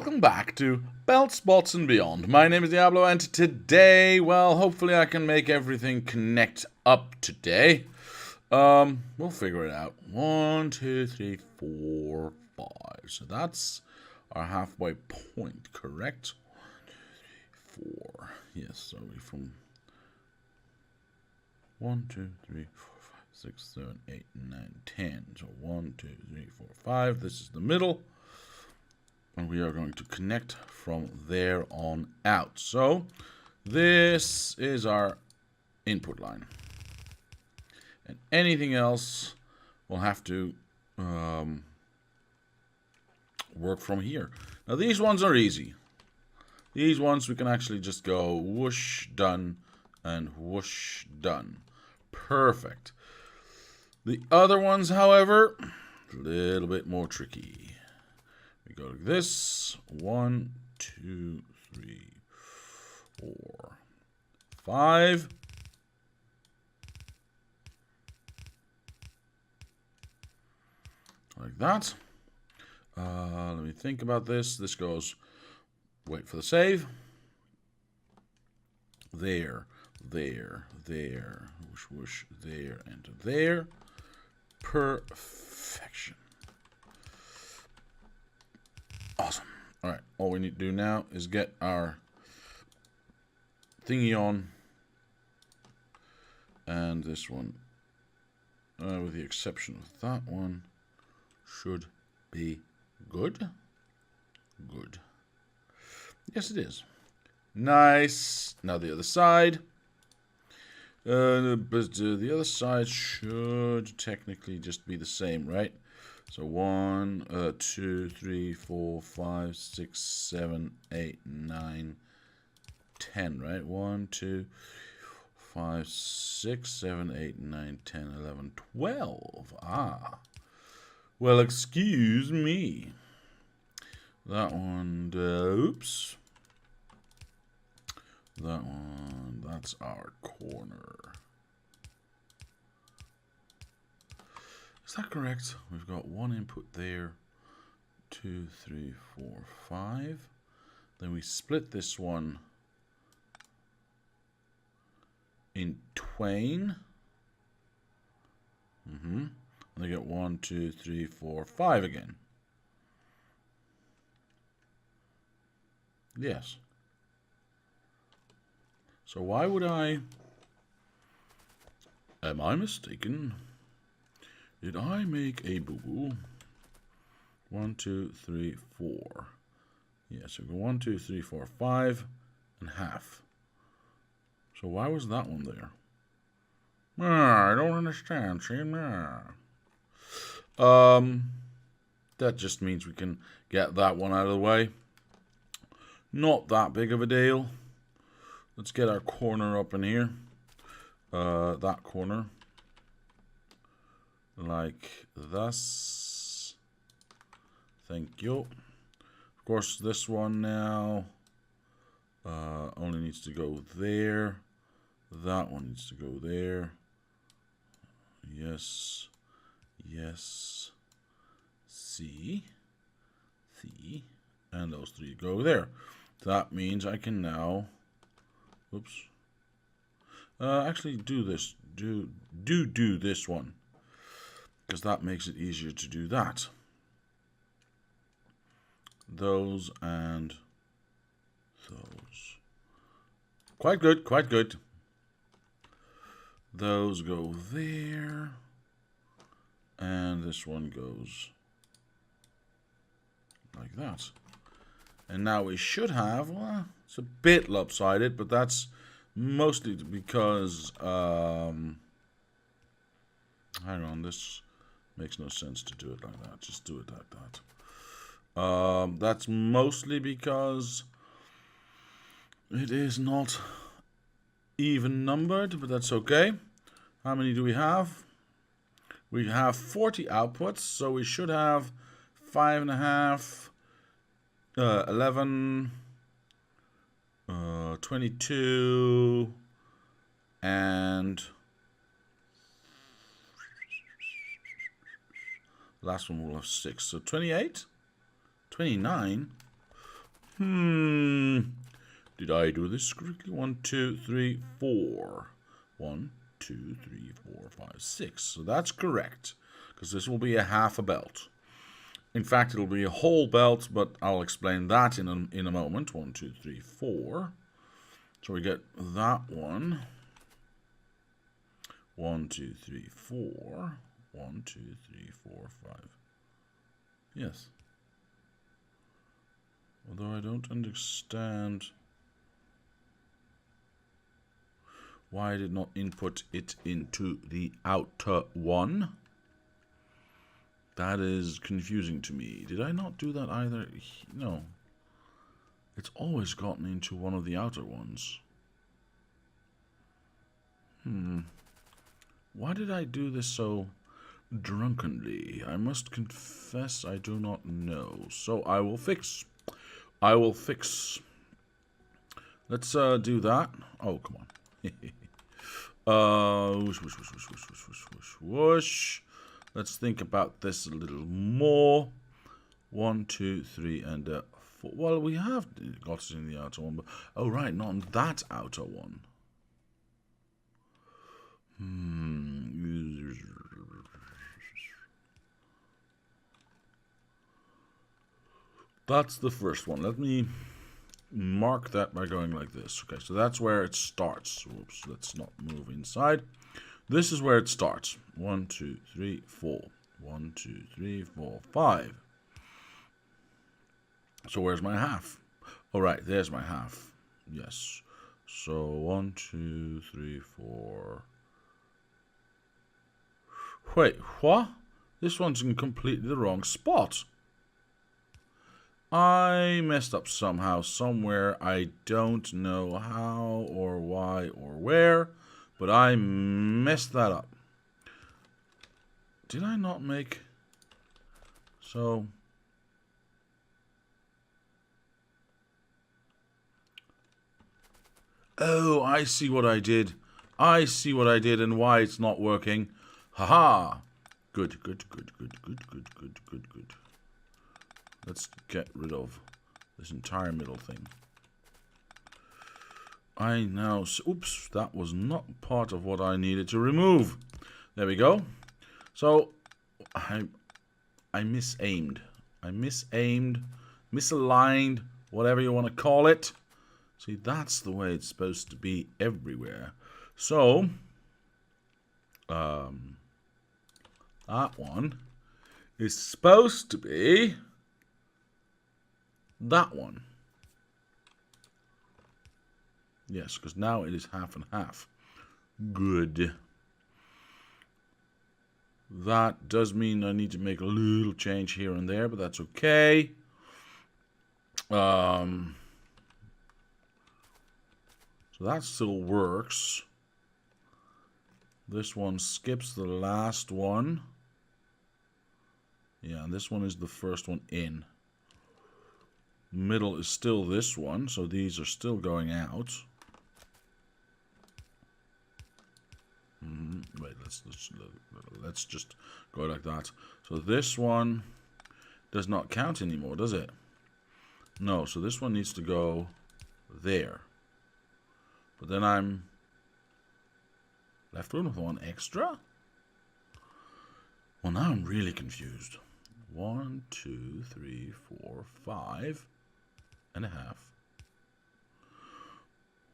welcome back to Belt Spots and Beyond. My name is Diablo, and today, well, hopefully I can make everything connect up today. We'll figure it out. 1, 2, 3, 4, 5. So that's our halfway point, correct? 1, 2, 3, 4. Yes, so we from 1, 2, 3, 4, 5, 6, 7, 8, 9, 10. So 1, 2, 3, 4, 5. This is the middle. And we are going to connect from there on out. So this is our input line. And anything else will have to work from here. Now these ones are easy. These ones we can actually just go whoosh, done, and whoosh, done. Perfect. The other ones, however, a little bit more tricky. We go like this. 1, 2, 3, 4, 5. Like that. Let me think about this. This goes, wait for the save. There, there, there. Whoosh, whoosh, there, and there. Perfection. Awesome. All right. All we need to do now is get our thingy on. And this one, with the exception of that one, should be good. Good. Yes, it is. Nice. Now the other side. But the other side should technically just be the same, right? So 1, 2, 3, 4, 5, 6, 7, 8, 9, 10, right? 1, 2, 5, 6, 7, 8, 9, 10, 11, 12. Ah. Well, excuse me. That one, oops. That one, that's our corner. Is that correct? We've got one input there. 2, 3, 4, 5. Then we split this one in twain. And they get 1, 2, 3, 4, 5 again. Yes. So why would I... Am I mistaken? Did I make a boo-boo? 1, 2, 3, 4. Yeah, so go 1, 2, 3, 4, 5, and half. So why was that one there? I don't understand. See? That just means we can get that one out of the way. Not that big of a deal. Let's get our corner up in here. That corner. Like this. Thank you. Of course, this one now only needs to go there. That one needs to go there. Yes. Yes. C. C. And those three go there. That means I can now... Oops. Actually do this. Do this one. Because that makes it easier to do that. Those and those. Quite good, quite good. Those go there. And this one goes like that. And now we should have, well, it's a bit lopsided, but that's mostly because, hang on, this makes no sense to do it like that. Just do it like that. That's mostly because it is not even numbered, but that's okay. How many do we have? We have 40 outputs, so we should have 5.5, 11, 22, and last one will have 6. So 28, 29. Did I do this correctly? 1, 2, 3, 4. 1, 2, 3, 4, 5, 6. So that's correct, because this will be a half a belt. In fact, it'll be a whole belt, but I'll explain that in a moment. 1, 2, 3, 4. So we get that one. 1, 2, 3, 4. 1, 2, 3, 4, 5. Yes. Although I don't understand why I did not input it into the outer one. That is confusing to me. Did I not do that either? No. It's always gotten into one of the outer ones. Why did I do this so drunkenly? I must confess I do not know. So I will fix. Let's do that. Oh, come on. Whoosh, whoosh, whoosh, whoosh, whoosh, whoosh, whoosh, whoosh. Let's think about this a little more. 1, 2, 3, and 4. Well, we have got it in the outer one, but oh right, not in that outer one. That's the first one. Let me mark that by going like this. Okay, so that's where it starts. Oops, let's not move inside. This is where it starts. 1, 2, 3, 4. 1, 2, 3, 4, 5. So where's my half? All right, there's my half. Yes. So 1, 2, 3, 4. Wait, what? This one's in completely the wrong spot. I messed up somehow, somewhere. I don't know how or why or where, but I messed that up. Did I not make... So... Oh, I see what I did. I see what I did and why it's not working. Haha. Good. Let's get rid of this entire middle thing. I now... Oops, that was not part of what I needed to remove. There we go. So, I misaimed. Misaligned, whatever you want to call it. See, that's the way it's supposed to be everywhere. So, that one is supposed to be that one. Yes, because now it is half and half. Good. That does mean I need to make a little change here and there, but that's okay. So that still works. This one skips the last one. Yeah, and this one is the first one in. Middle is still this one, so these are still going out. Wait, let's just go like that. So this one does not count anymore, does it? No, so this one needs to go there. But then I'm left with one extra? Well, now I'm really confused. 1, 2, 3, 4, 5 and a half.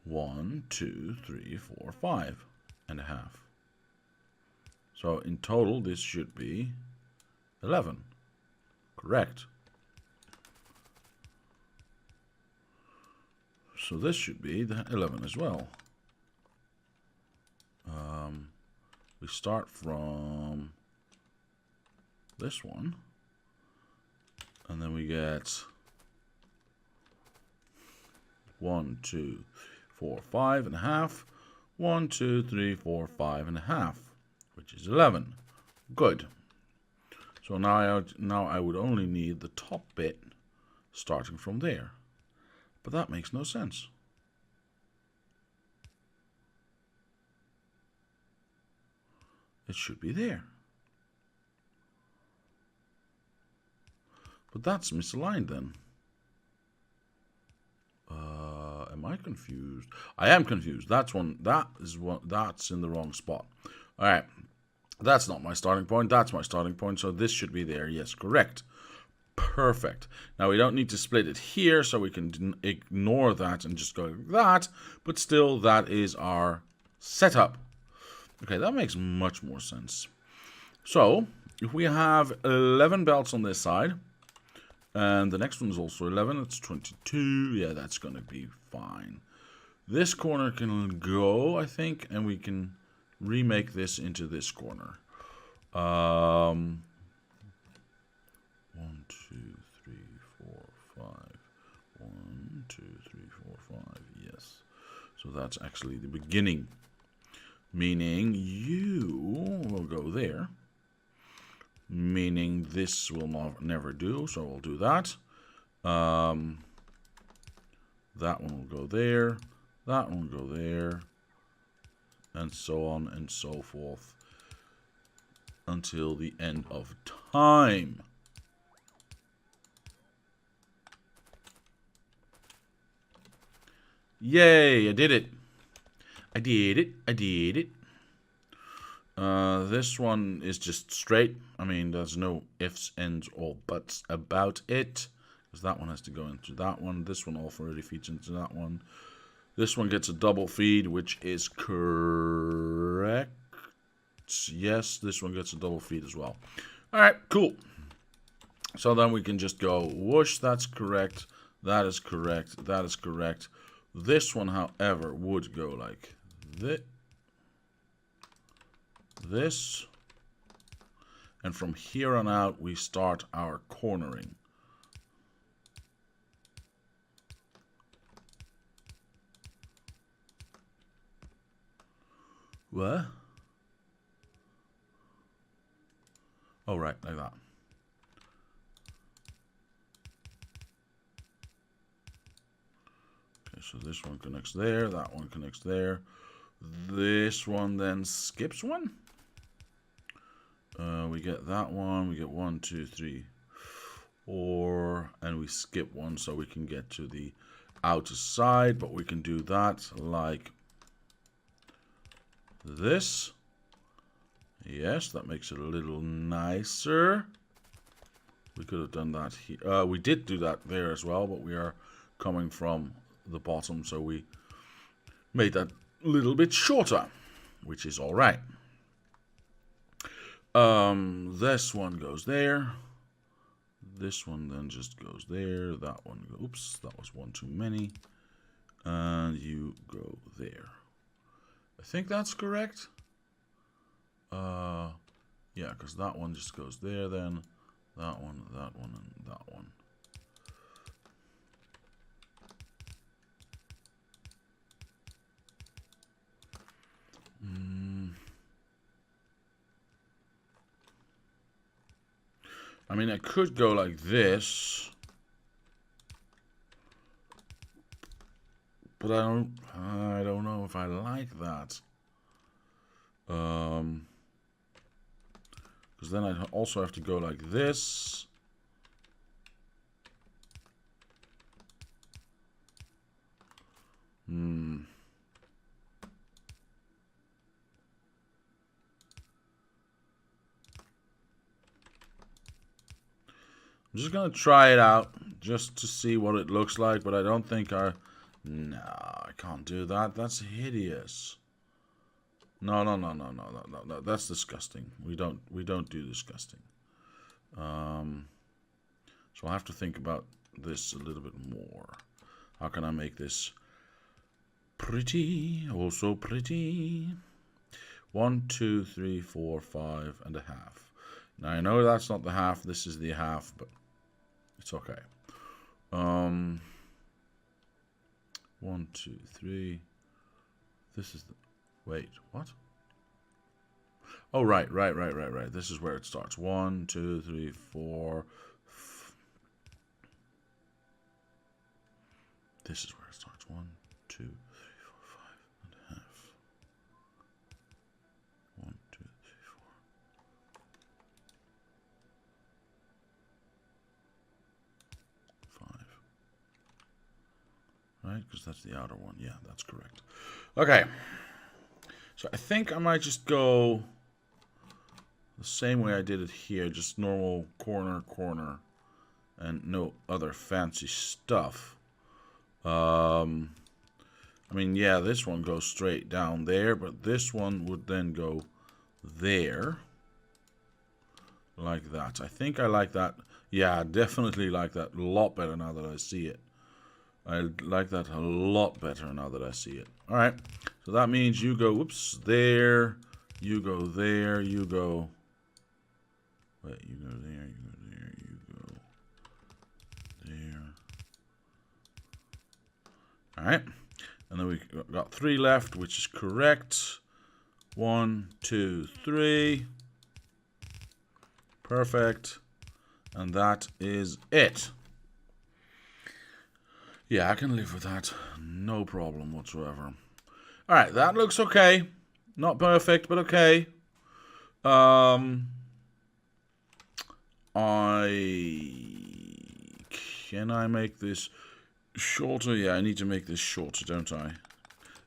1, 2, 3, 4, 5 and a half. So in total, this should be 11. Correct. So this should be the 11 as well. We start from this one, and then we get 1, 2, 4, 5 and a half. 1, 2, 3, 4, 5 and a half, which is 11. Good. So now I would only need the top bit starting from there. But that makes no sense. It should be there. But that's misaligned then. I confused? I am confused. That's one. That is one. That's in the wrong spot. All right. That's not my starting point. That's my starting point. So this should be there. Yes, correct. Perfect. Now we don't need to split it here, so we can ignore that and just go like that. But still, that is our setup. Okay, that makes much more sense. So if we have 11 belts on this side, and the next one is also 11, it's 22. Yeah, that's going to be fine. This corner can go, I think, and we can remake this into this corner. 1, 2, 3, 4, 5. 1, 2, 3, 4, 5. Yes. So that's actually the beginning. Meaning you will go there. Meaning this will never do, so we'll do that. That one will go there. That one will go there. And so on and so forth. Until the end of time. Yay, I did it. I did it. I did it. This one is just straight. I mean, there's no ifs, ands, or buts about it. Because that one has to go into that one. This one already feeds into that one. This one gets a double feed, which is correct. Yes, this one gets a double feed as well. Alright, cool. So then we can just go whoosh, that's correct. That is correct. That is correct. This one, however, would go like this. And from here on out, we start our cornering. What? Oh, right, like that. Okay, so this one connects there, that one connects there. This one then skips one. We get that one, we get 1, 2, 3, 4, and we skip one so we can get to the outer side, but we can do that like this. Yes, that makes it a little nicer. We could have done that here. We did do that there as well, but we are coming from the bottom, so we made that a little bit shorter, which is all right. This one goes there. This one then just goes there. That one, oops, that was one too many. And you go there. I think that's correct. Yeah, because that one just goes there then. That one, and that one. I mean, I could go like this. But I don't know if I like that. Because then I also have to go like this. I'm just gonna try it out just to see what it looks like, but I don't think no, I can't do that. That's hideous. No. That's disgusting. We don't do disgusting. So I'll have to think about this a little bit more. How can I make this pretty? Also pretty. 1, 2, 3, 4, 5 and a half. Now I know that's not the half. This is the half, but it's okay. 1, 2, 3. This is the. Wait, what? Oh, right. This is where it starts. 1, 2, 3, 4. This is where it starts. 1, 2, 3, 4, 5 and a half. 1, 2, 3, 4. 5. right? Because that's the outer one. Yeah, that's correct. Okay. So I think I might just go the same way I did it here. Just normal corner, corner, and no other fancy stuff. I mean, yeah, this one goes straight down there, but this one would then go there. Like that. I think I like that. Yeah, I definitely like that a lot better now that I see it. I like that a lot better now that I see it. Alright, so that means you go, whoops, there. You go there. You go... Wait, you go there, you go there, you go there. Alright, and then we got 3 left, which is correct. 1, 2, 3. Perfect. And that is it. Yeah, I can live with that. No problem whatsoever. Alright, that looks okay. Not perfect, but okay. Can I make this shorter? Yeah, I need to make this shorter, don't I?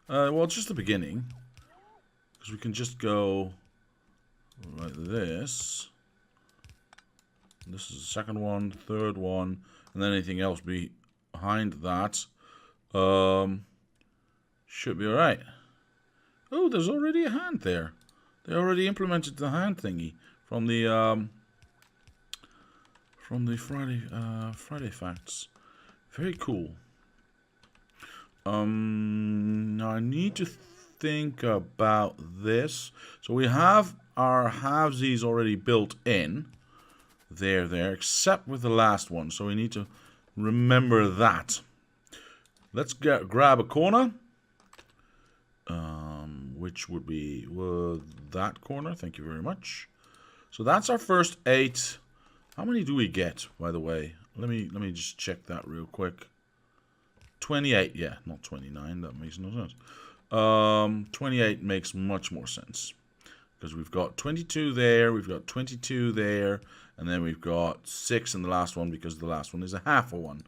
Well, just the beginning. Because we can just go like this. This is the second one, third one, and then anything else behind that should be alright. Oh, there's already a hand there. They already implemented the hand thingy from the Friday facts. Very cool. Now I need to think about this. So we have our halvesies already built in. There, except with the last one. So we need to remember that. Let's grab a corner. Which would be that corner. Thank you very much. So that's our first 8. How many do we get, by the way? Let me just check that real quick. 28, yeah, not 29. That makes no sense. 28 makes much more sense. Because we've got 22 there, we've got 22 there, and then we've got 6 in the last one because the last one is a half a one.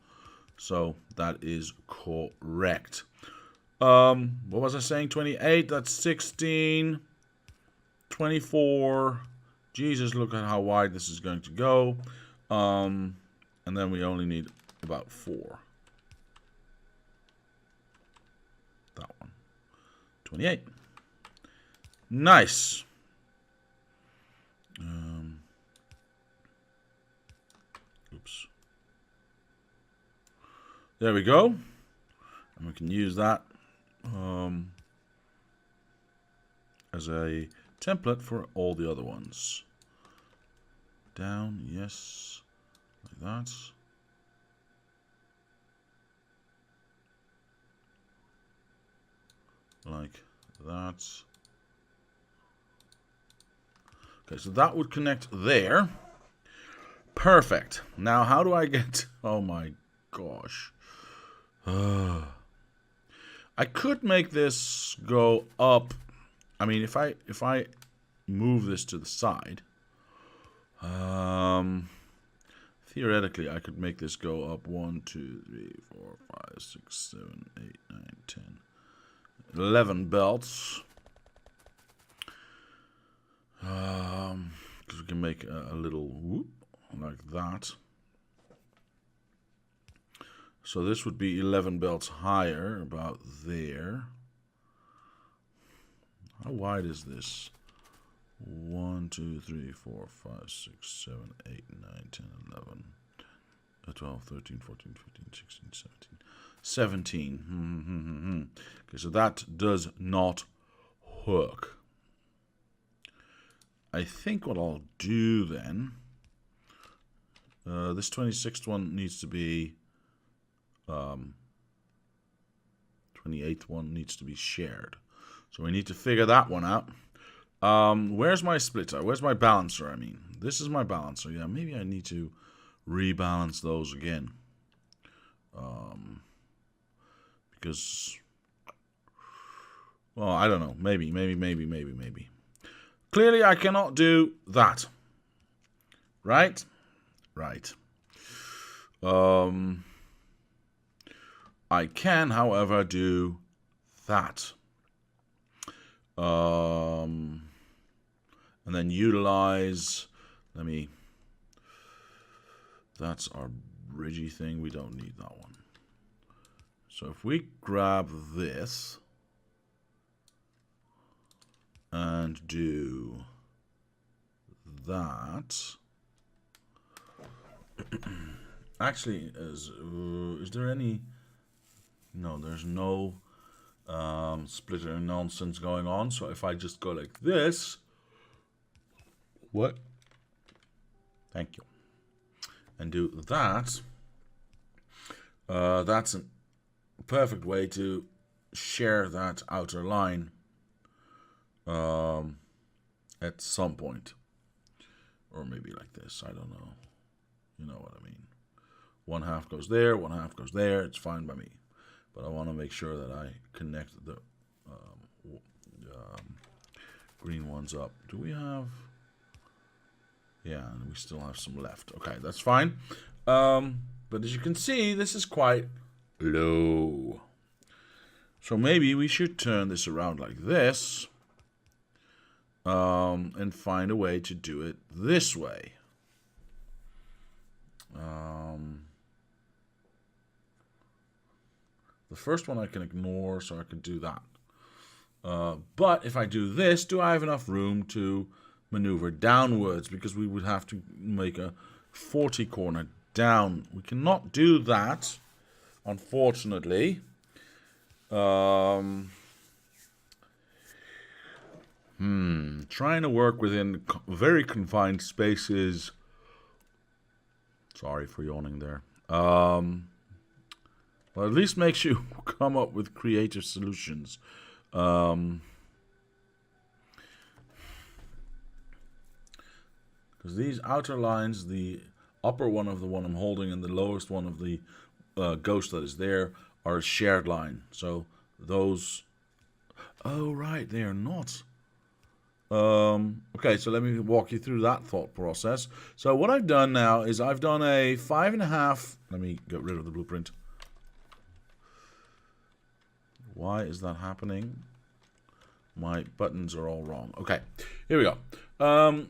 So that is correct. What was I saying? 28, that's 16, 24. Jesus, look at how wide this is going to go. And then we only need about 4. That one. 28. Nice. Oops. There we go. And we can use that as a template for all the other ones. Down, yes, like that. Like that. Okay, so that would connect there. Perfect. Now, how do I get... Oh my gosh. I could make this go up. I mean, if I move this to the side, theoretically, I could make this go up 1, 2, 3, 4, 5, 6, 7, 8, 9, 10, 11 belts. Because we can make a little whoop like that. So this would be 11 belts higher, about there. How wide is this? 1, 2, 3, 4, 5, 6, 7, 8, 9, 10, 11, 12, 13, 14, 15, 16, 17. 17. Okay, so that does not work. I think what I'll do then, this 26th one needs to be, 28th one needs to be shared. So we need to figure that one out. Where's my splitter? Where's my balancer? I mean, this is my balancer. Yeah, maybe I need to rebalance those again. Because, well, I don't know. Maybe. Clearly, I cannot do that. Right? Right. I can, however, do that. And then utilize, that's our bridgey thing. We don't need that one. So if we grab this and do that, actually, is there any? No, there's no splitter nonsense going on. So if I just go like this, what? Thank you. And do that. That's a perfect way to share that outer line at some point. Or maybe like this. I don't know. You know what I mean. One half goes there, one half goes there. It's fine by me. But I want to make sure that I connect the green ones up. Do we have... Yeah, and we still have some left. Okay, that's fine. But as you can see, this is quite low. So maybe we should turn this around like this. And find a way to do it this way. The first one I can ignore, so I can do that. But if I do this, do I have enough room to maneuver downwards? Because we would have to make a 40 corner down. We cannot do that, unfortunately. Trying to work within very confined spaces. Sorry for yawning there. Well, at least makes you come up with creative solutions. Because these outer lines, the upper one of the one I'm holding and the lowest one of the ghost that is there, are a shared line. So those... Oh, right, they are not. Okay, so let me walk you through that thought process. So what I've done now is I've done a 5.5... Let me get rid of the blueprint. Why is that happening? My buttons are all wrong. Okay, here we go.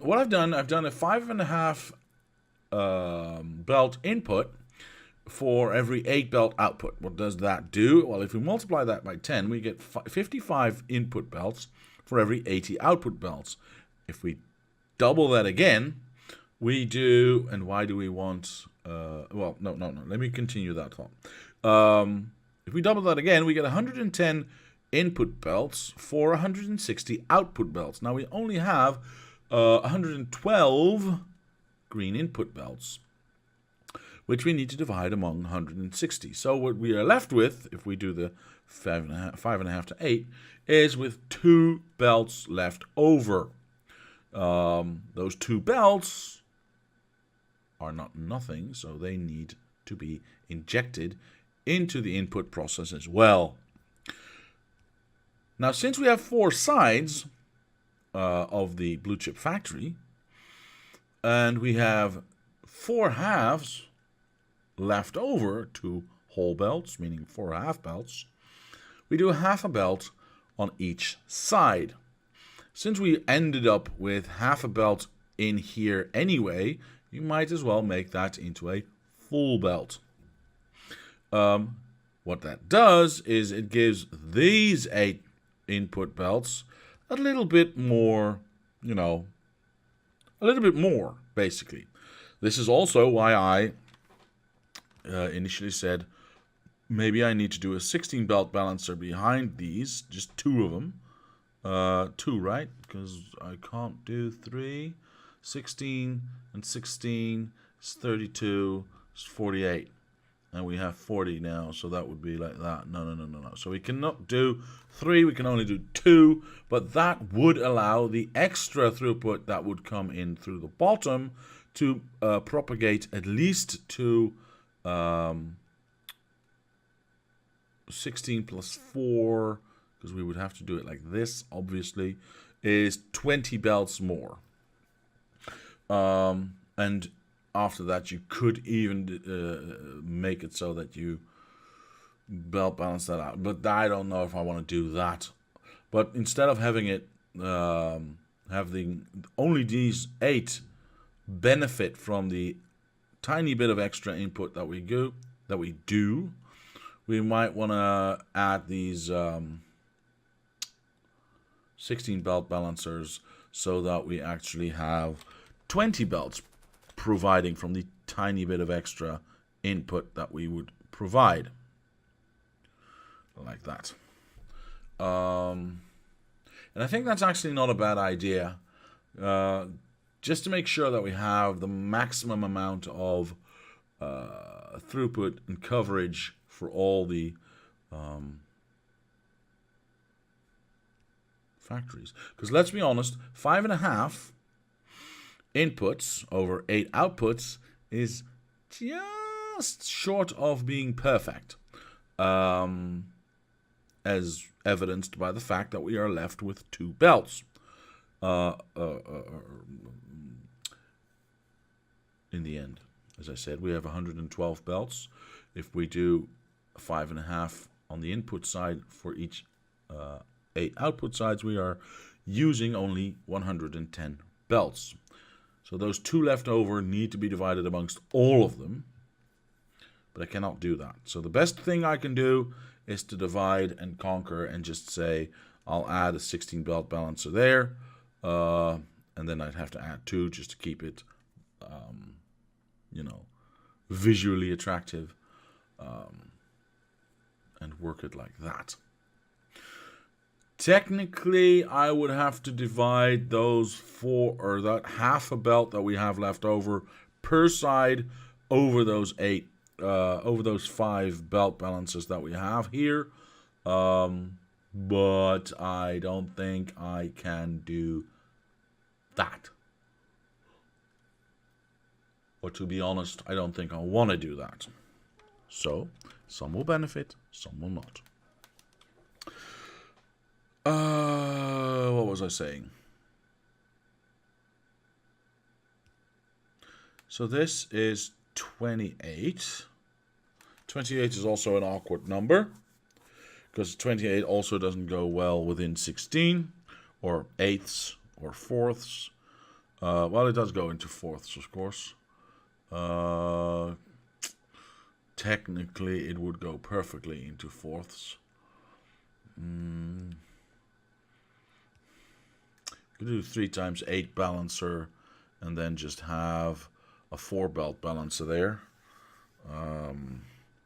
What I've done a 5.5 belt input for every 8 belt output. What does that do? Well, if we multiply that by 10, we get 55 input belts for every 80 output belts. If we double that again, we do... And why do we want... well, no. Let me continue that thought. If we double that again, we get 110 input belts for 160 output belts. Now, we only have 112 green input belts, which we need to divide among 160. So what we are left with, if we do the 5.5 to 8, is with 2 belts left over. Those 2 belts are not nothing, so they need to be injected into the input process as well. Now, since we have 4 sides of the blue chip factory, and we have 4 halves left over, 2 whole belts, meaning 4 half belts, we do half a belt on each side. Since we ended up with half a belt in here anyway, you might as well make that into a full belt. What that does is it gives these 8 input belts a little bit more, a little bit more, basically. This is also why I initially said maybe I need to do a 16 belt balancer behind these, just 2 of them. 2, right? Because I can't do 3. 16 and 16 is 32, is 48. And we have 40 now, so that would be like that. No. So we cannot do 3, we can only do 2, but that would allow the extra throughput that would come in through the bottom to propagate at least to 16 plus 4, because we would have to do it like this, obviously, is 20 belts more. And after that, you could even make it so that you belt balance that out. But I don't know if I want to do that. But instead of having it having only these 8 benefit from the tiny bit of extra input that we do, we might want to add these 16 belt balancers so that we actually have 20 belts providing from the tiny bit of extra input that we would provide. Like that. And I think that's actually not a bad idea. Just to make sure that we have the maximum amount of throughput and coverage for all the factories. Because let's be honest, 5.5 inputs over 8 outputs is just short of being perfect. As evidenced by the fact that we are left with 2 belts. In the end, as I said, we have 112 belts. If we do 5.5 on the input side for each 8 output sides, we are using only 110 belts. So those 2 left over need to be divided amongst all of them, but I cannot do that. So the best thing I can do is to divide and conquer and just say I'll add a 16 belt balancer there, and then I'd have to add 2 just to keep it, visually attractive, and work it like that. Technically, I would have to divide those 4 or that half a belt that we have left over per side over those 8. Over those 5 belt balances that we have here, but I don't think I can do that. Or to be honest, I don't think I want to do that. So, some will benefit, some will not. What was I saying? So this is 28. 28 is also an awkward number because 28 also doesn't go well within 16 or eighths or fourths. Well, it does go into fourths, of course. Technically, it would go perfectly into fourths. You could do 3 times 8 balancer and then just have a 4 belt balancer there.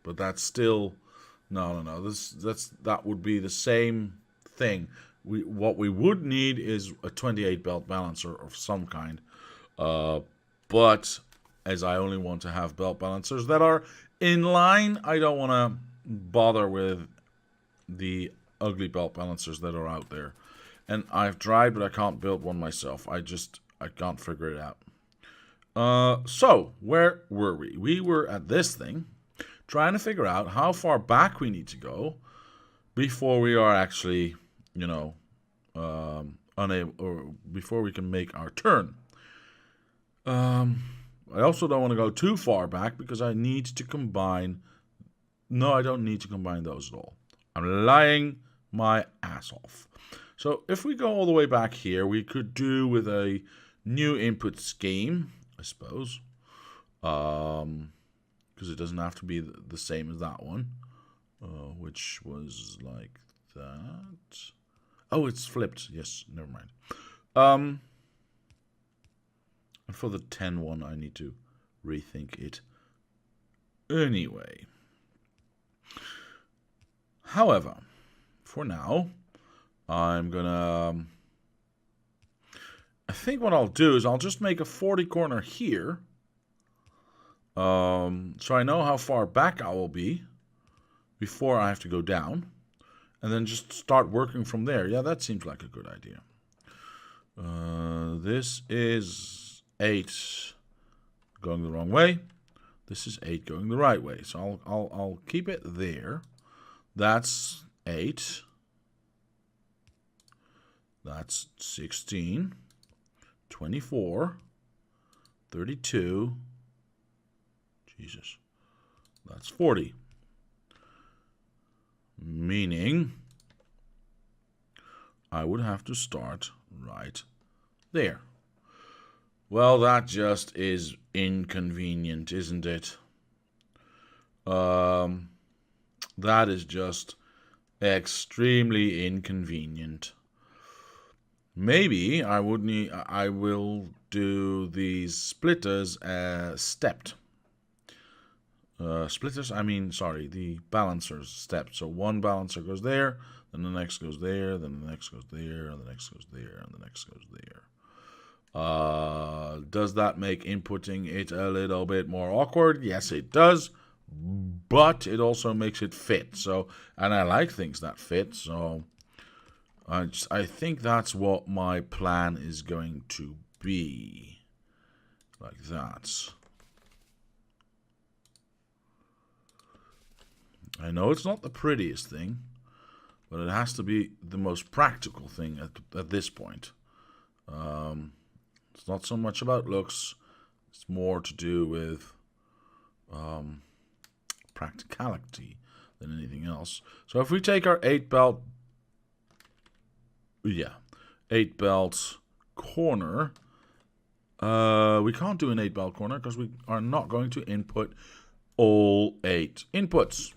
But that's still no. That would be the same thing. What we would need is a 28 belt balancer of some kind. But as I only want to have belt balancers that are in line, I don't want to bother with the ugly belt balancers that are out there. And I've tried, but I can't build one myself. I can't figure it out. So, where were we? We were at this thing, trying to figure out how far back we need to go before we are actually, unable, or before we can make our turn. I also don't want to go too far back because I need to combine. No, I don't need to combine those at all. I'm lying my ass off. So, if we go all the way back here, we could do with a new input scheme, I suppose, because it doesn't have to be the same as that one, which was like that. Oh, it's flipped. Yes, never mind. And for the 10 one, I need to rethink it anyway. However, for now, I'm gonna. I think what I'll do is I'll just make a 40 corner here. So I know how far back I will be before I have to go down. And then just start working from there. Yeah, that seems like a good idea. This is 8 going the wrong way. This is 8 going the right way. So I'll keep it there. That's 8. That's 16. 24, 32, Jesus, that's 40. meaning I would have to start right there. Well, that just is inconvenient, isn't it? That is just extremely inconvenient. Maybe I will do these splitters stepped. Splitters, the balancers stepped. So one balancer goes there, then the next goes there, then the next goes there, and the next goes there, and the next goes there. Does that make inputting it a little bit more awkward? Yes, it does. But it also makes it fit. So, and I like things that fit. So, I think that's what my plan is going to be. Like that. I know it's not the prettiest thing, but it has to be the most practical thing at this point. It's not so much about looks. It's more to do with practicality than anything else. So if we take our 8-belt, 8-belt corner, we can't do an 8-belt corner because we are not going to input all 8 inputs.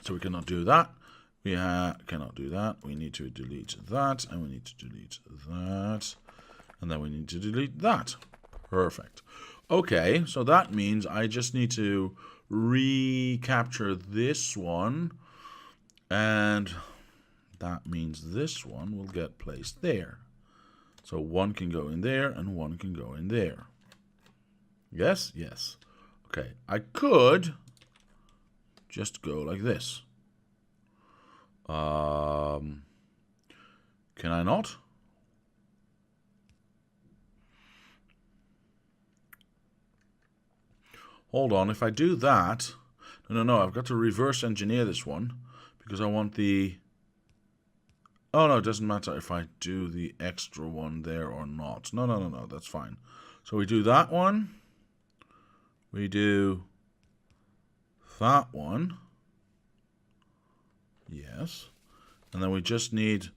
So we cannot do that. We cannot do that. We need to delete that, and we need to delete that, and then we need to delete that. Perfect. Okay, so that means I just need to recapture this one, and that means this one will get placed there. So one can go in there, and one can go in there. Yes? Yes. Okay, I could just go like this. Can I not? Hold on, if I do that... No, I've got to reverse engineer this one, because I want the... Oh, no, it doesn't matter if I do the extra one there or not. No, that's fine. So we do that one. We do that one. Yes. And then we just need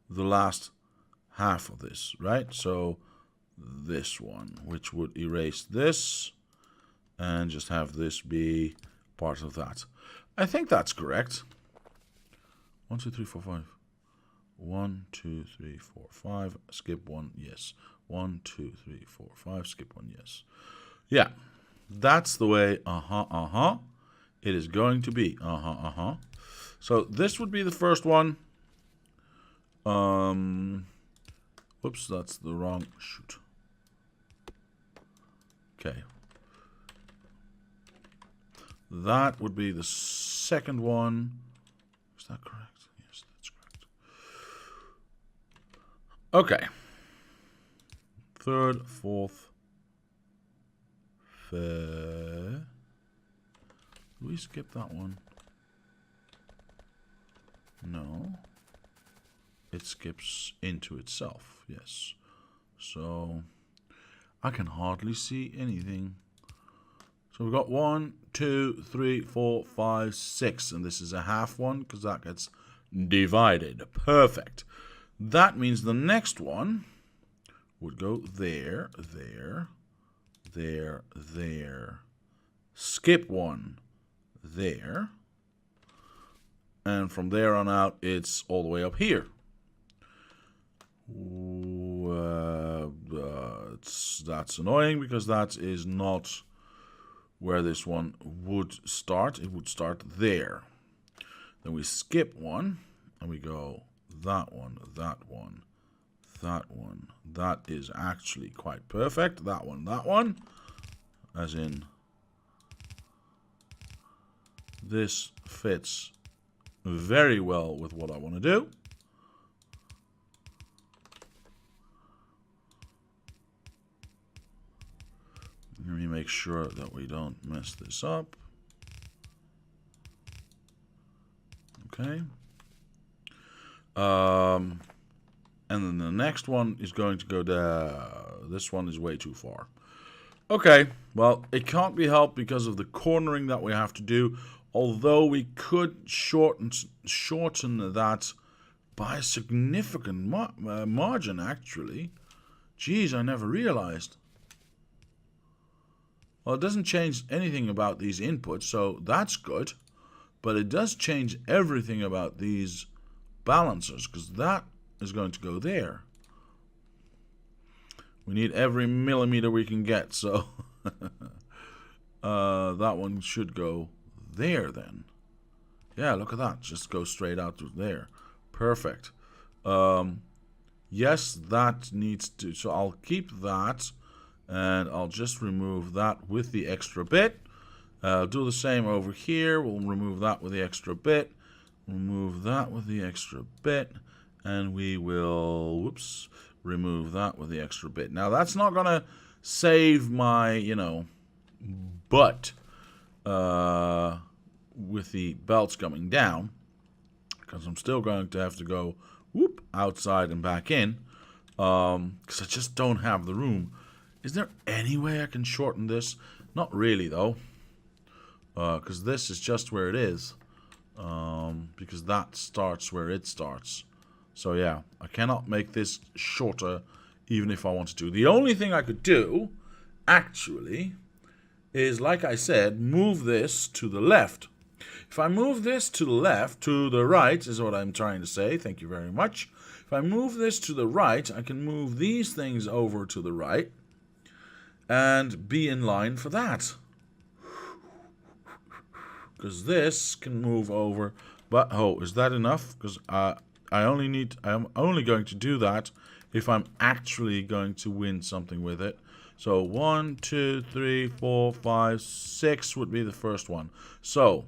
the last half of this, right? So this one, which would erase this and just have this be part of that. I think that's correct. 1, 2, 3, 4, 5. 1, 2, 3, 4, 5. Skip 1, yes. 1, 2, 3, 4, 5. Skip 1, yes. Yeah, that's the way. It is going to be. So this would be the first one. Whoops, that's the wrong. Shoot. Okay. That would be the second one. Is that correct? Yes, that's correct. Okay. Third, fourth, fifth. Did we skip that one? No. It skips into itself, yes. So I can hardly see anything. So we've got 1, 2, 3, 4, 5, 6, and this is a half one because that gets divided. Perfect. That means the next one would go there, there, there, there. Skip one there. And from there on out, it's all the way up here. That's annoying because that is not where this one would start. It would start there. Then we skip one and we go that one, that one, that one. That is actually quite perfect. That one. As in, this fits very well with what I want to do. Let me make sure that we don't mess this up. Okay. And then the next one is going to go there. This one is way too far. Okay, well, it can't be helped because of the cornering that we have to do Although we could shorten that by a significant margin, actually. Geez, I never realized. Well, it doesn't change anything about these inputs, so that's good. But it does change everything about these balancers, because that is going to go there. We need every millimeter we can get, so that one should go there then. Yeah, look at that. Just go straight out to there. Perfect. Yes, that needs to... So I'll keep that, and I'll just remove that with the extra bit. Do the same over here. We'll remove that with the extra bit. Remove that with the extra bit. And we will... Whoops. Remove that with the extra bit. Now, that's not going to save my, you know, butt with the belts coming down, because I'm still going to have to go whoop outside and back in, because I just don't have the room. Is there any way I can shorten this? Not really, though, because this is just where it is, because that starts where it starts. So yeah, I cannot make this shorter even if I wanted to. The only thing I could do, actually, is, like I said, move this to the left. If I move this to the left, to the right is what I'm trying to say. Thank you very much. If I move this to the right, I can move these things over to the right and be in line for that. Because this can move over. But, oh, is that enough? Because I'm only going to do that if I'm actually going to win something with it. So 1, 2, 3, 4, 5, 6 would be the first one. So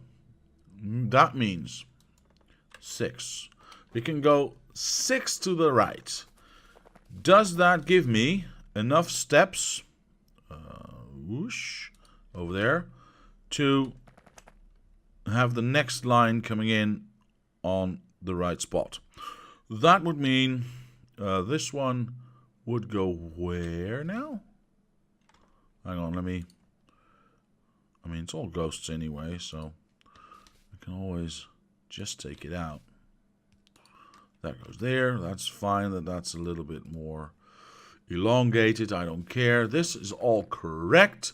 that means 6. We can go 6 to the right. Does that give me enough steps, whoosh, over there, to have the next line coming in on the right spot? That would mean this one would go where now? Hang on, I mean, it's all ghosts anyway, so I can always just take it out. That goes there. That's fine. That's a little bit more elongated. I don't care. This is all correct.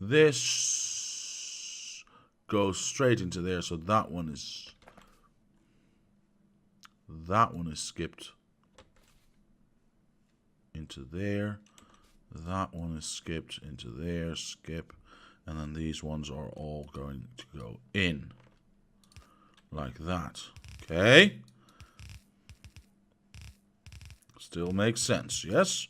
This goes straight into there, so that one is skipped into there. That one is skipped into there, skip, and then these ones are all going to go in like that. Okay? Still makes sense, yes?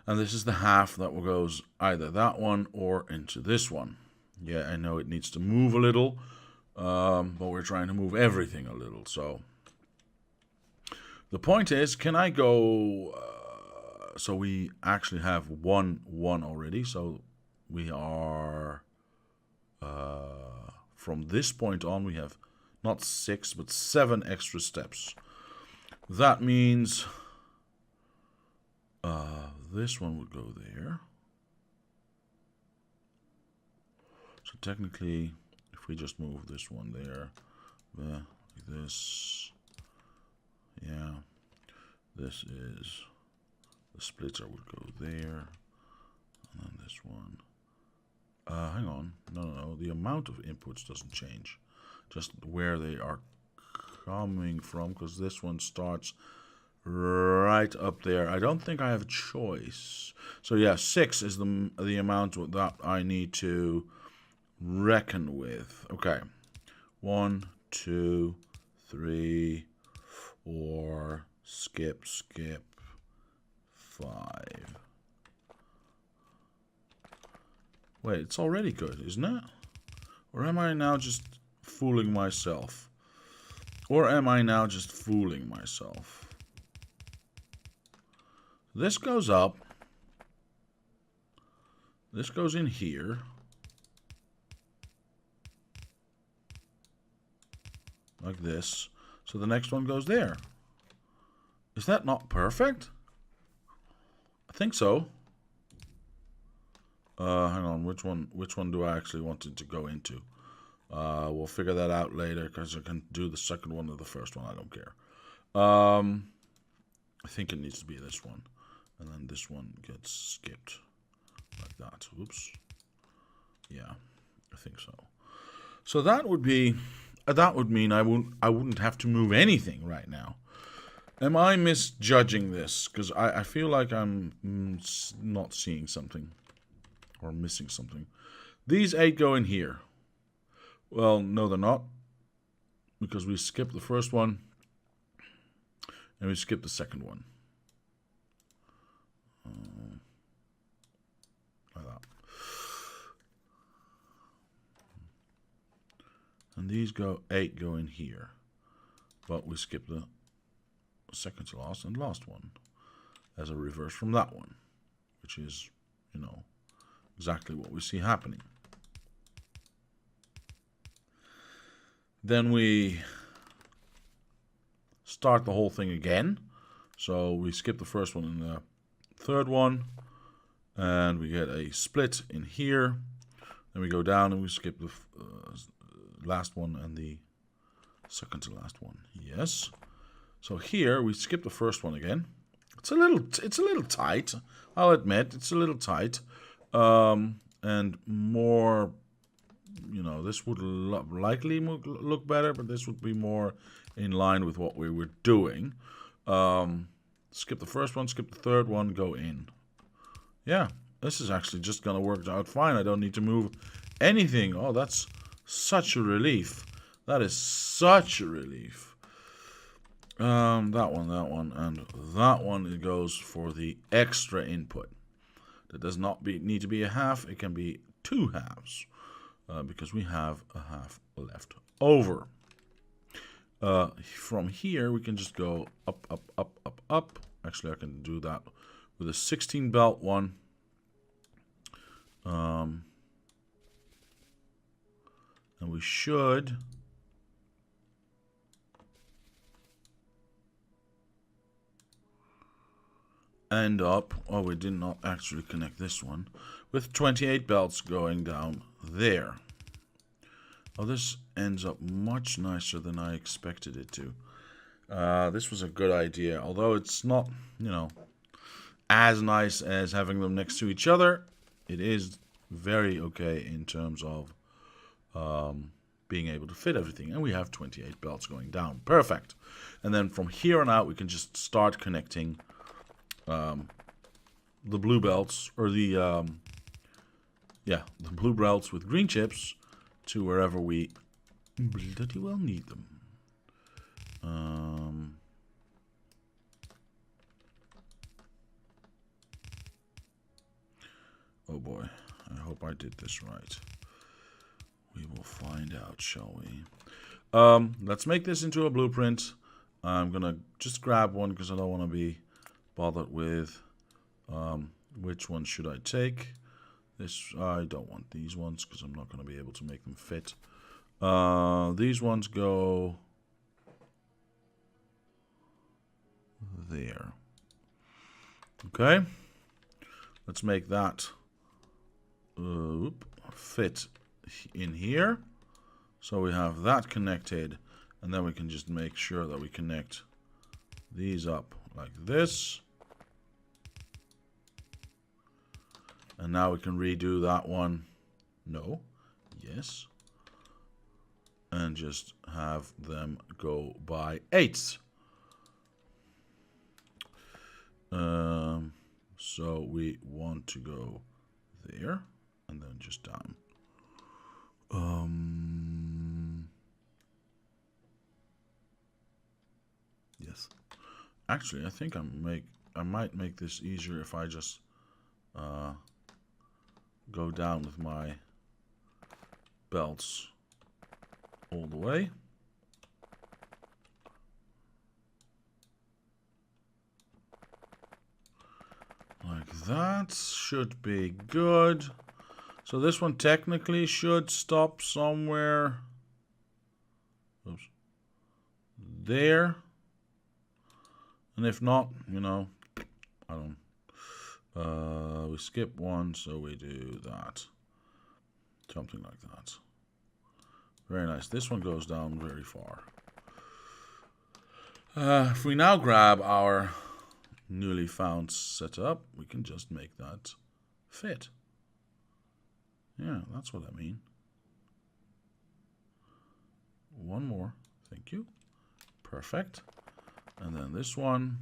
And this is the half that goes either that one or into this one. Yeah, I know it needs to move a little, but we're trying to move everything a little, so the point is, can I go... so we actually have one already. So we are... from this point on, we have not 6, but 7 extra steps. That means... this one would go there. So technically, if we just move this one there, like this... Yeah, this is, the splitter would go there, and then this one. Hang on, no, the amount of inputs doesn't change, just where they are coming from, because this one starts right up there. I don't think I have a choice. So yeah, 6 is the amount that I need to reckon with. Okay, 1, 2, 3, 4, skip, 5. Wait, it's already good, isn't it? Or am I now just fooling myself? This goes up. This goes in here. Like this. So the next one goes there. Is that not perfect? I think so. Hang on, which one do I actually want it to go into? We'll figure that out later because I can do the second one or the first one. I don't care. I think it needs to be this one. And then this one gets skipped like that. Oops. Yeah, I think so. So that would be, that would mean I wouldn't have to move anything right now. Am I misjudging this? Because I feel like I'm not seeing something or missing something. These 8 go in here. Well, no, they're not, because we skipped the first one and we skipped the second one. Like that. And these 8 go in here, but we skip the second to last and last one as a reverse from that one, which is, you know, exactly what we see happening. Then we start the whole thing again. So we skip the first one and the third one, and we get a split in here. Then we go down and we skip the last one and the second to last one. Yes. So here we skip the first one again. It's a little tight. I'll admit it's a little tight, and more. You know, this would likely look better, but this would be more in line with what we were doing. Skip the first one, skip the third one, go in. Yeah, this is actually just going to work out fine. I don't need to move anything. Oh, that's such a relief. That is such a relief. That one, and that one, it goes for the extra input. That does not need to be a half. It can be 2 halves. Because we have a half left over. From here, we can just go up, up, up, up, up. Actually, I can do that with a 16 belt one. And we should end up, oh, we did not actually connect this one, with 28 belts going down there. Oh, this ends up much nicer than I expected it to. This was a good idea, although it's not, you know, as nice as having them next to each other. It is very okay in terms of being able to fit everything. And we have 28 belts going down. Perfect. And then from here on out, we can just start connecting the blue belts, or the blue belts with green chips to wherever we bloody well need them. Oh boy, I hope I did this right. We will find out, shall we? Let's make this into a blueprint. I'm gonna just grab one because I don't want to be bothered with which one should I take. This, I don't want these ones because I'm not going to be able to make them fit. These ones go there. Okay. Let's make that fit in here. So we have that connected, and then we can just make sure that we connect these up like this. And now we can redo that one. No. Yes. And just have them go by 8s. So we want to go there and then just down. Yes. Actually, I think I might make this easier if I just go down with my belts all the way. Like that. Should be good. So this one technically should stop somewhere. Oops. There. And if not, you know, I don't. We skip one, so we do that. Something like that. Very nice. This one goes down very far. If we now grab our newly found setup, we can just make that fit. Yeah, that's what I mean. One more. Thank you. Perfect. And then this one.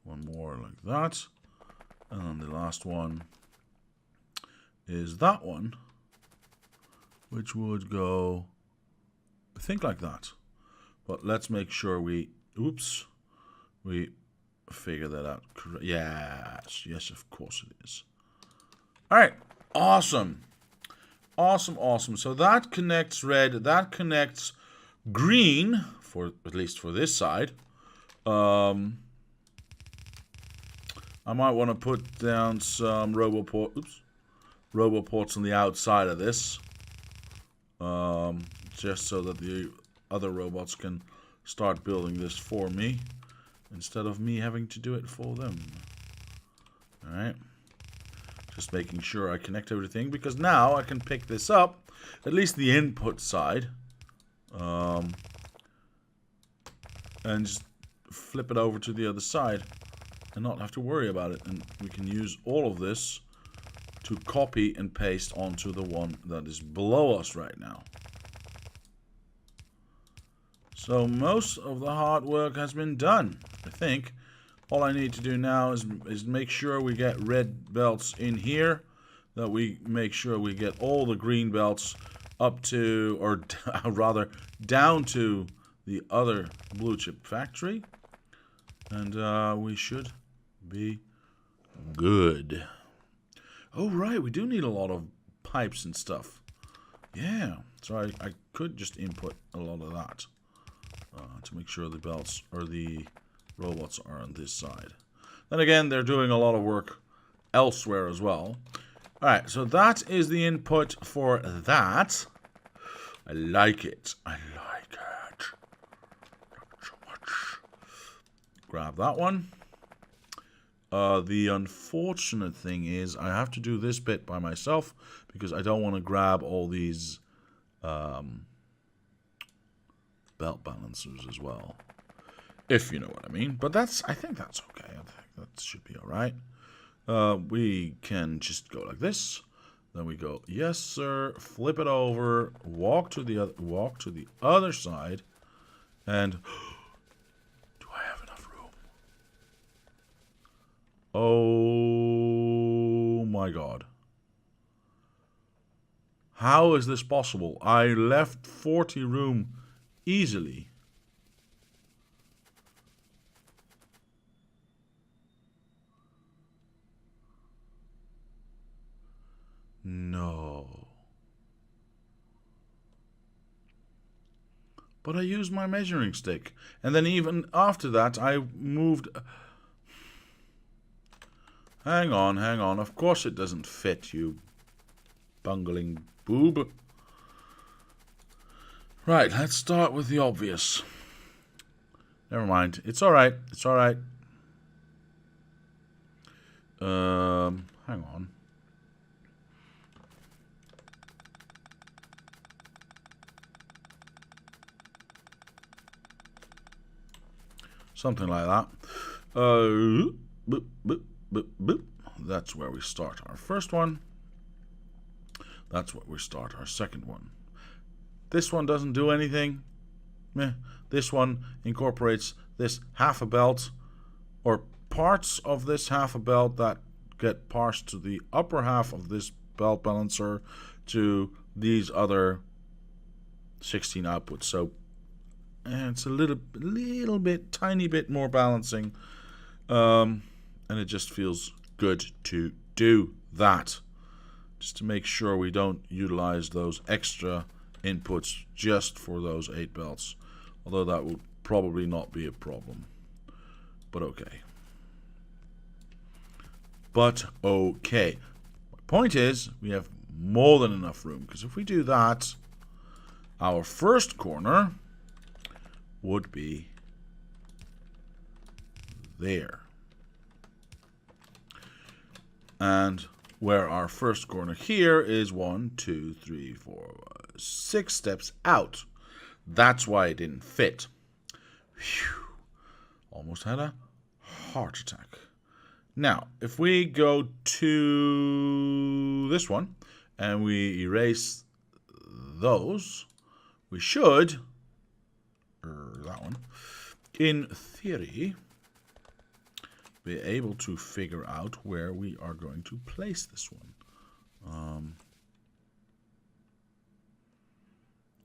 One more like that. And then the last one is that one, which would go, I think, like that. But let's make sure we figure that out. Yes, of course it is. All right, awesome. So that connects red, that connects green, for at least for this side. I might want to put down some roboports on the outside of this, just so that the other robots can start building this for me, instead of me having to do it for them. Alright. Just making sure I connect everything, because now I can pick this up, at least the input side, and just flip it over to the other side and not have to worry about it. And we can use all of this to copy and paste onto the one that is below us right now. So most of the hard work has been done, I think. All I need to do now is make sure we get red belts in here, that we make sure we get all the green belts up to, or rather down to, the other blue chip factory, and we should be good. Oh right, we do need a lot of pipes and stuff. Yeah, so I could just input a lot of that to make sure the belts or the robots are on this side. Then again, they're doing a lot of work elsewhere as well. Alright, so that is the input for that. I like it. I like it. Not so much. Grab that one. The unfortunate thing is I have to do this bit by myself because I don't want to grab all these belt balancers as well. If you know what I mean. But I think that's okay. I think that should be alright. We can just go like this. Then we go, yes sir, flip it over, walk to the other side, and do I have enough room? Oh my god. How is this possible? I left 40 room easily. No. But I used my measuring stick. And then even after that, I moved... Hang on. Of course it doesn't fit, you bungling boob. Right, let's start with the obvious. Never mind. It's alright. Hang on. Something like that. Boop, boop, boop, boop. That's where we start our first one. That's where we start our second one. This one doesn't do anything. Meh. This one incorporates this half a belt, or parts of this half a belt that get parsed to the upper half of this belt balancer to these other 16 outputs. So it's a little bit, tiny bit more balancing, and it just feels good to do that, just to make sure we don't utilize those extra inputs just for those 8 belts, although that would probably not be a problem, but okay. My point is, we have more than enough room, because if we do that, our first corner would be there. And where our first corner here is 1, 2, 3, 4, 6 steps out. That's why it didn't fit. Whew. Almost had a heart attack. Now, if we go to this one and we erase those, we should, that one, in theory, be able to figure out where we are going to place this one.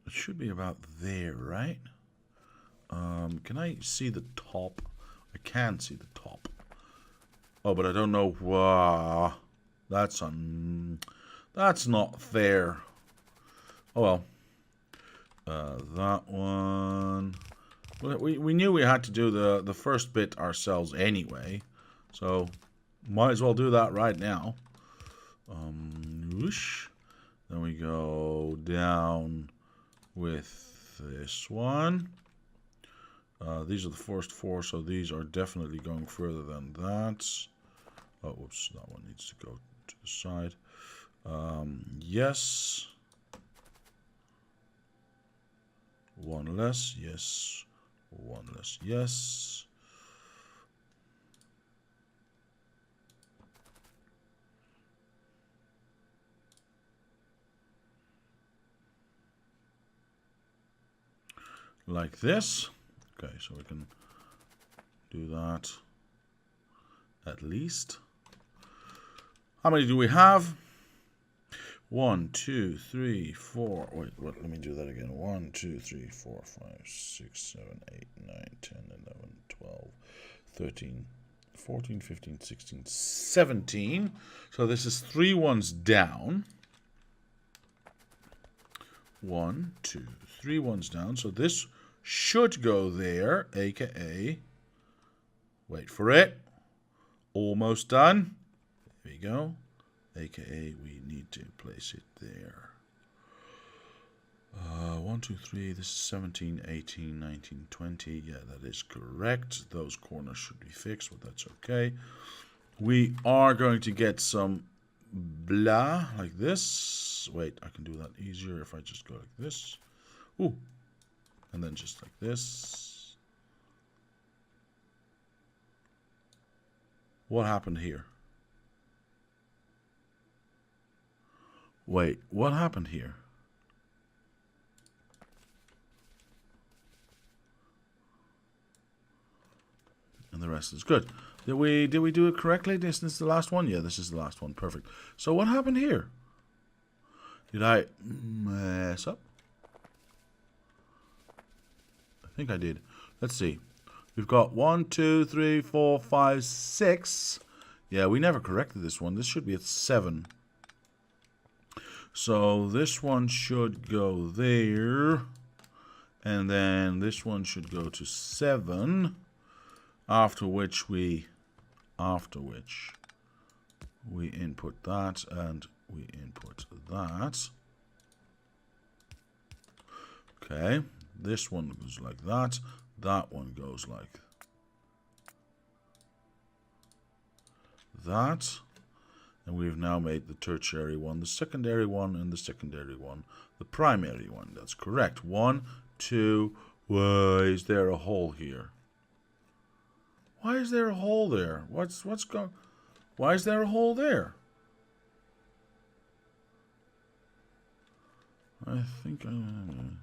It should be about there, right? Can I see the top? I can see the top. Oh, but I don't know. Wow, that's not fair. Oh well. That one. We knew we had to do the first bit ourselves anyway, so might as well do that right now. Whoosh. Then we go down with this one. These are the first 4, so these are definitely going further than that. Oh, whoops, that one needs to go to the side. Yes. One less, yes. One less, yes. Like this. Okay, so we can do that at least. How many do we have? 1, 2, 3, 4. Wait, let me do that again. 1, 2, 3, 4, 5, 6, 7, 8, 9, 10, 11, 12, 13, 14, 15, 16, 17. So this is 3 ones down. 1, 2, 3 ones down. So this should go there, aka, wait for it, almost done. There we go. AKA, we need to place it there. 1, 2, 3, this is 17, 18, 19, 20. Yeah, that is correct. Those corners should be fixed, but that's okay. We are going to get some blah like this. Wait, I can do that easier if I just go like this. Ooh. And then just like this. What happened here? Wait, what happened here? And the rest is good. Did we do it correctly? This is the last one? Yeah, this is the last one. Perfect. So what happened here? Did I mess up? I think I did. Let's see. We've got 1, 2, 3, 4, 5, 6. Yeah, we never corrected this one. This should be at 7. So this one should go there. And then this one should go to 7. After which we input that and we input that. Okay. This one goes like that. That one goes like that. And we've now made the tertiary one, the secondary one, and the secondary one, the primary one. That's correct. 1, 2. Why is there a hole here? Why is there a hole there? What's going? Why is there a hole there? I think I'm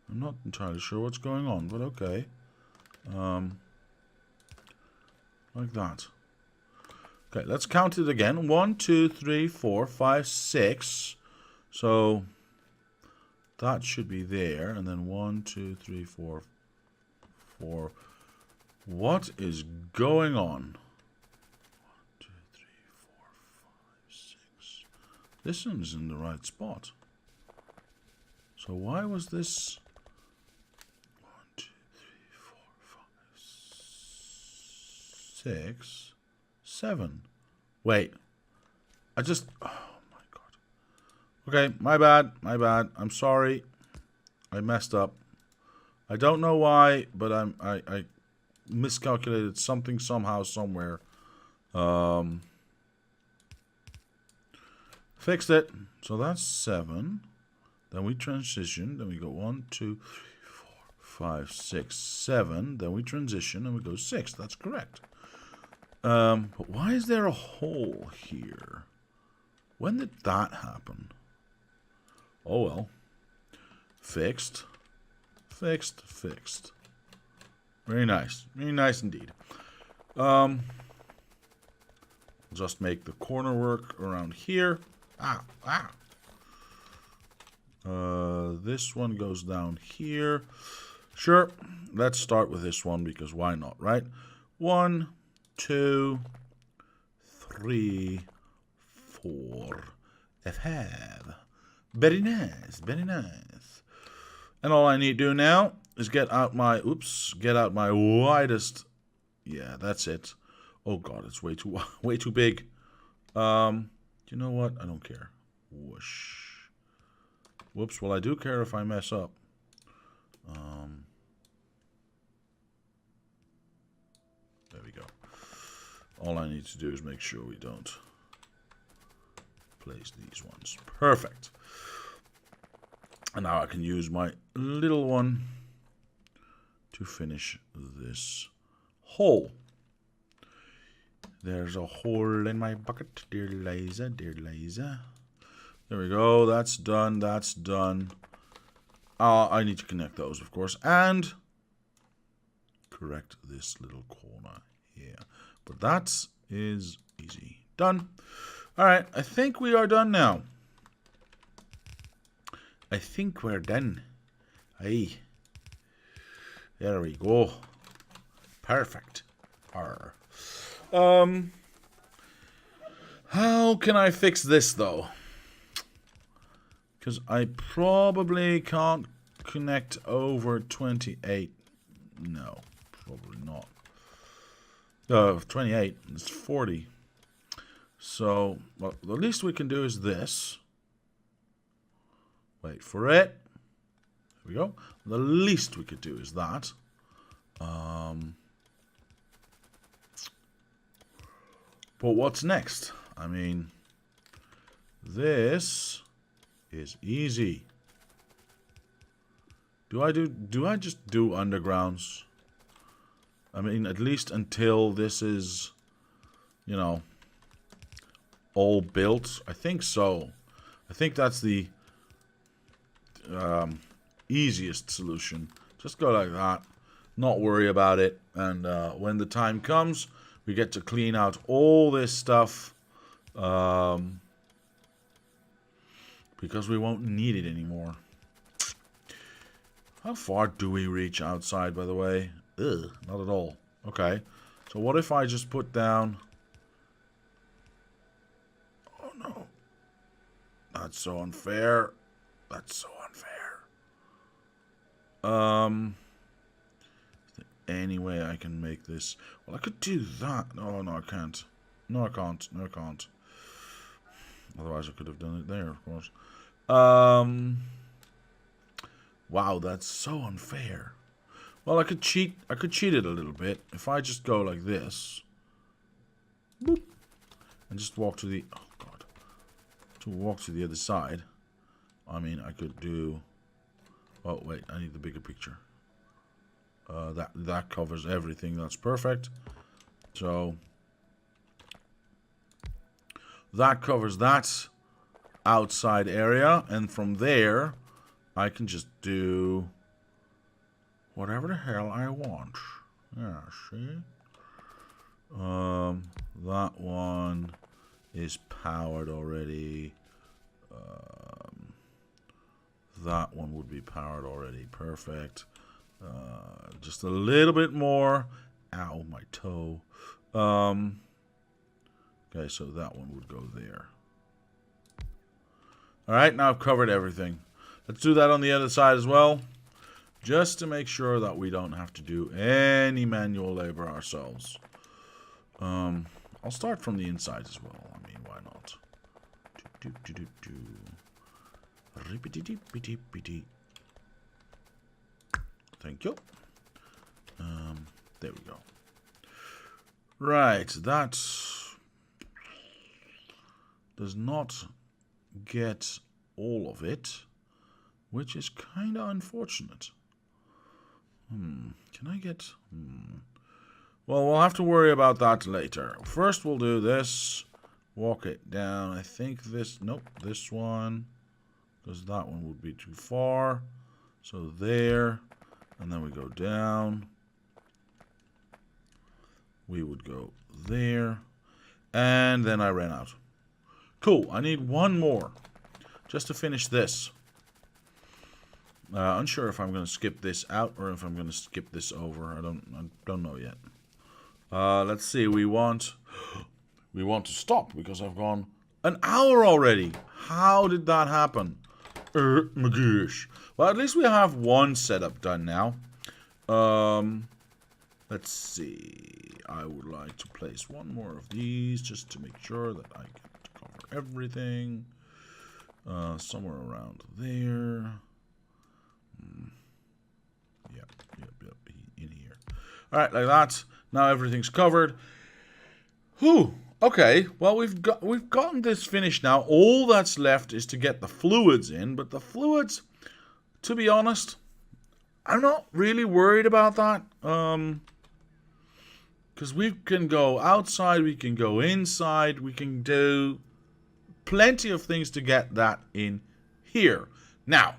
not entirely sure what's going on, but okay. Like that. Okay, let's count it again. 1, 2, 3, 4, 5, 6. So that should be there. And then 1, 2, 3, 4, 4. What is going on? 1, 2, 3, 4, 5, 6. This one's in the right spot. So why was this 1, 2, 3, 4, 5, 6, 7? Wait. Oh my god. Okay, my bad. I'm sorry. I messed up. I don't know why, but I miscalculated something somehow somewhere. Fixed it. So that's 7. Then we transition. Then we go 1, 2, 3, 4, 5, 6, 7. Then we transition and we go 6. That's correct. But why is there a hole here? When did that happen? Oh well. Fixed. Fixed. Fixed. Very nice. Very nice indeed. Just make the corner work around here. This one goes down here. Sure. Let's start with this one because why not, right? 1, 2, 3, 4, 5. Very nice. Very nice. And all I need to do now is get out my widest. Yeah, that's it. Oh god, it's way too big. You know what? I don't care. Whoosh. Whoops. Well, I do care if I mess up. There we go. All I need to do is make sure we don't place these ones. Perfect. And now I can use my little one to finish this hole. There's a hole in my bucket, dear Liza, dear Liza. There we go. That's done. That's done. I need to connect those, of course, and correct this little corner here. But that is easy. Done. All right. I think we are done now. I think we're done. Hey. There we go. Perfect. Arr. How can I fix this, though? Because I probably can't connect over 28. No, probably not. 28 is 40. So, well, the least we can do is this. Wait for it. There we go. The least we could do is that. But what's next? I mean, this is easy. Do I just do undergrounds? I mean, at least until this is, you know, all built. I think so. I think that's the easiest solution. Just go like that. Not worry about it. And when the time comes, we get to clean out all this stuff. Because we won't need it anymore. How far do we reach outside, by the way? Ugh, not at all. Okay. So what if I just put down... Oh, no. That's so unfair. That's so unfair. Is there any way I can make this... Well, I could do that. Oh, no, I can't. No, I can't. No, I can't. Otherwise, I could have done it there, of course. Wow, that's so unfair. Well, I could cheat. I could cheat it a little bit if I just go like this, boop, and just walk to the. Oh God, to walk to the other side. I mean, I could do. Oh wait, I need the bigger picture. That covers everything. That's perfect. So that covers that outside area, and from there I can just do whatever the hell I want. Yeah, see? That one is powered already. That one would be powered already. Perfect. Just a little bit more. Ow, my toe. Okay, so that one would go there. Alright, now I've covered everything. Let's do that on the other side as well. Just to make sure that we don't have to do any manual labor ourselves. I'll start from the inside as well. I mean, why not? Thank you. There we go. Right, that does not get all of it, which is kind of unfortunate. Can I get... Well, we'll have to worry about that later. First, we'll do this. Walk it down. I think this... Nope, this one. Because that one would be too far. So there. And then we go down. We would go there. And then I ran out. Cool. I need one more. Just to finish this. Unsure if I'm going to skip this out or if I'm going to skip this over. I don't know yet. Let's see. We want to stop because I've gone an hour already. How did that happen? My gosh. Well, at least we have one setup done now. Let's see. I would like to place one more of these just to make sure that I can cover everything. Somewhere around there. Yep, in here. Alright, like that. Now everything's covered. Whew. Okay, well we've gotten this finished now. All that's left is to get the fluids in, but the fluids, to be honest, I'm not really worried about that. Because we can go outside, we can go inside, we can do plenty of things to get that in here. Now,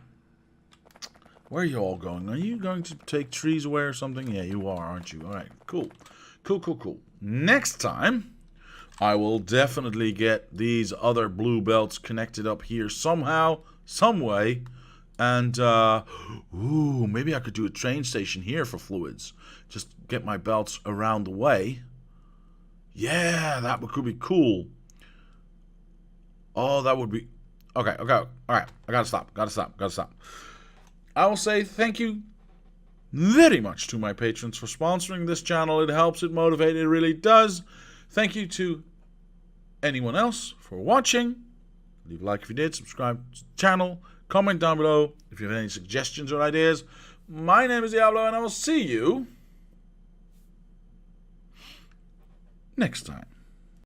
where are you all going? Are you going to take trees away or something? Yeah, you are, aren't you? All right, cool. Cool. Next time, I will definitely get these other blue belts connected up here somehow, some way. And, ooh, maybe I could do a train station here for fluids. Just get my belts around the way. Yeah, that could be cool. Oh, that would be... Okay. All right, I gotta stop. I will say thank you very much to my patrons for sponsoring this channel. It helps, it motivates, it really does. Thank you to anyone else for watching. Leave a like if you did, subscribe to the channel, comment down below if you have any suggestions or ideas. My name is Diablo, and I will see you next time.